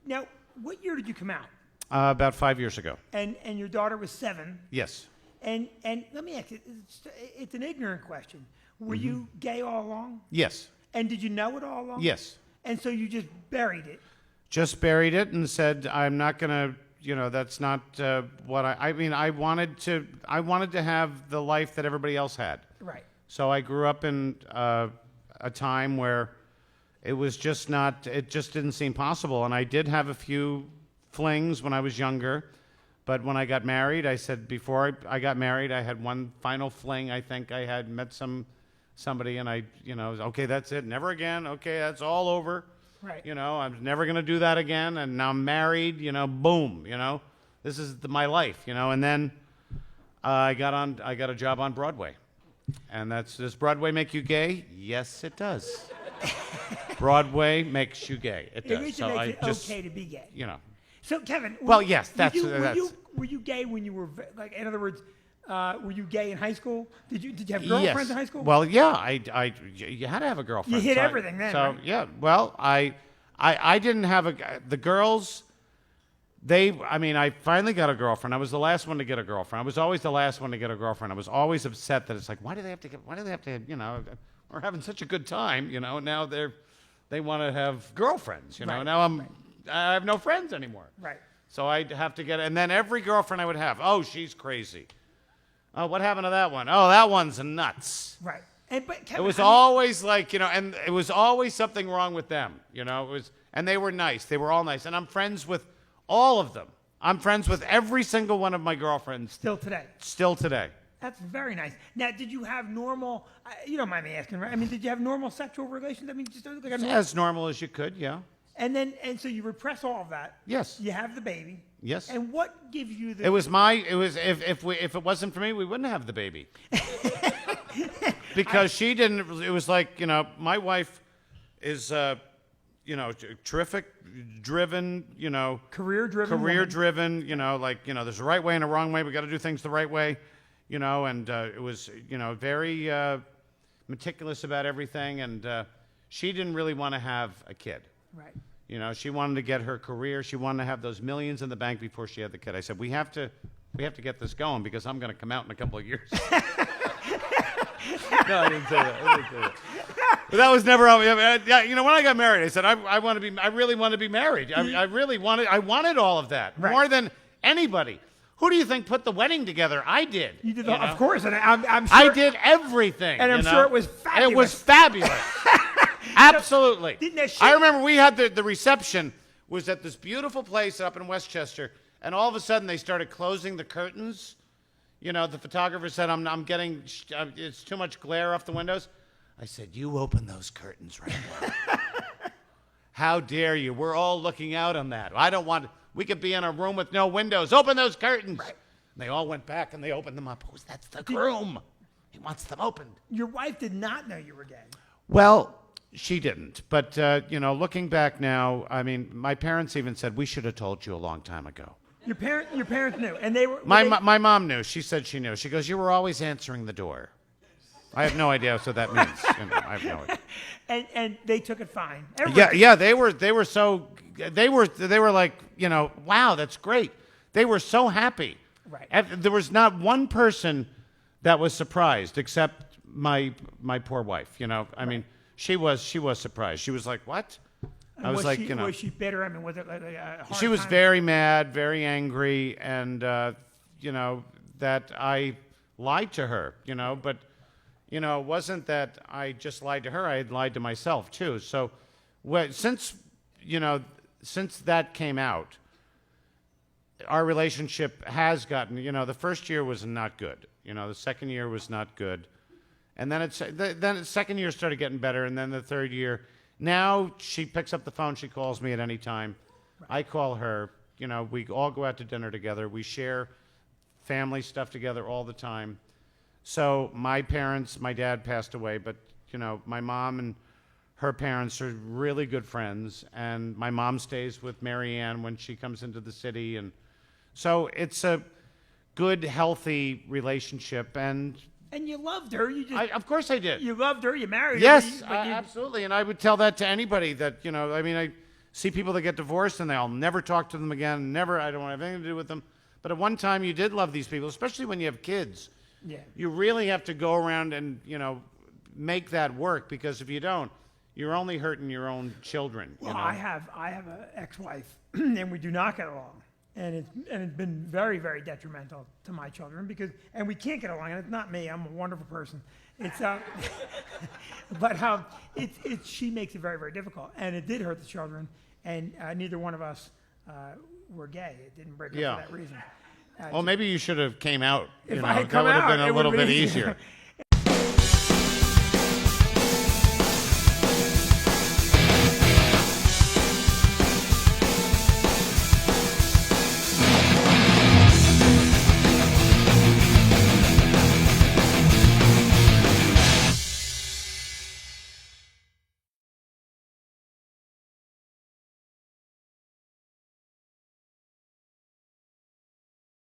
Now, what year did you come out? About 5 years ago. And your daughter was 7. Yes. And let me ask you, it's an ignorant question. Were you gay all along? Yes. And did you know it all along? Yes. And so you just buried it? Just buried it and said, I'm not going to, that's not what I mean, I wanted to have the life that everybody else had. Right. So I grew up in a time where it just didn't seem possible. And I did have a few flings when I was younger. But when I got married, I said before I got married, I had one final fling. I think I had met somebody, and okay, that's it, never again. Okay, that's all over. Right. I'm never gonna do that again. And now I'm married. Boom. This is my life. And then I got a job on Broadway, and does Broadway make you gay? Yes, it does. Broadway makes you gay. It does. It So makes it okay to be gay. So Kevin, yes, were you gay when you were like? In other words, were you gay in high school? Did you have girlfriends in high school? Well, yeah, you had to have a girlfriend. You hit everything then. So right? yeah, well, I didn't have the girls. I finally got a girlfriend. I was the last one to get a girlfriend. I was always the last one to get a girlfriend. I was always upset that it's like, why do they have to? We're having such a good time, Now they want to have girlfriends, Right. Now I have no friends anymore. Right. So I'd have to and then every girlfriend I would have, oh, she's crazy. Oh, what happened to that one? Oh, that one's nuts. Right. But Kevin, it was always like, and it was always something wrong with them, and they were nice. They were all nice. And I'm friends with all of them. I'm friends with every single one of my girlfriends. Still today. Still today. That's very nice. Now, did you have normal, you don't mind me asking, right? I mean, did you have normal sexual relations? I mean, just like as normal as you could, yeah. And so you repress all of that. Yes. You have the baby. Yes. And what gives you the? If it wasn't for me, we wouldn't have the baby. Because she didn't. It was like my wife is terrific, driven. Career driven. Career driven. There's a right way and a wrong way. We got to do things the right way. And it was very meticulous about everything. And she didn't really want to have a kid. Right. She wanted to get her career. She wanted to have those millions in the bank before she had the kid. I said, we have to get this going because I'm going to come out in a couple of years. No, I didn't say that. But that was never. When I got married, I said, I really want to be married. I wanted all of that more than anybody. Who do you think put the wedding together? I did. You did, of course, and I'm sure. I did everything, and I'm sure it was fabulous. It was fabulous. Absolutely. I remember we had the reception was at this beautiful place up in Westchester, and all of a sudden they started closing the curtains. The photographer said, I'm getting, it's too much glare off the windows. I said, you open those curtains right now. How dare you? We're all looking out on that. We could be in a room with no windows. Open those curtains. Right. And they all went back and they opened them up. That's the groom. He wants them opened. Your wife did not know you were gay. Well, she didn't. But, looking back now, I mean, my parents even said, we should have told you a long time ago. Your parents knew, and they were. My mom knew. She said she knew. She goes, you were always answering the door. I have no idea what that means. I have no idea. And they took it fine. Yeah. They were like, wow, that's great. They were so happy. Right. There was not one person that was surprised except my poor wife. I mean, she was surprised. She was like, what? I was like, was she bitter? I mean, was it like a hard She was time? very mad, very angry, and that I lied to her. But it wasn't that I just lied to her. I had lied to myself too. So, since that came out, our relationship has gotten. The first year was not good. The second year was not good, and then the second year started getting better, and then the third year. Now she picks up the phone. She calls me at any time. Right. I call her. We all go out to dinner together. We share family stuff together all the time. So my dad passed away, but my mom and her parents are really good friends, and my mom stays with Mary Ann when she comes into the city, and so it's a good, healthy relationship. And you loved her. Of course I did. You loved her. You married her. Yes, absolutely. And I would tell that to anybody that, see people that get divorced and I'll never talk to them again. Never. I don't want to have anything to do with them. But at one time, you did love these people, especially when you have kids. Yeah. You really have to go around and make that work, because if you don't, you're only hurting your own children. Well, I have an ex-wife, and we do not get along, and it's been very, very detrimental to my children and we can't get along. And it's not me; I'm a wonderful person. It's but she makes it very, very difficult, and it did hurt the children. And neither one of us were gay. It didn't break up for that reason. Well, maybe you should have came out. If I had come that would have out, been a it little would've bit been easier.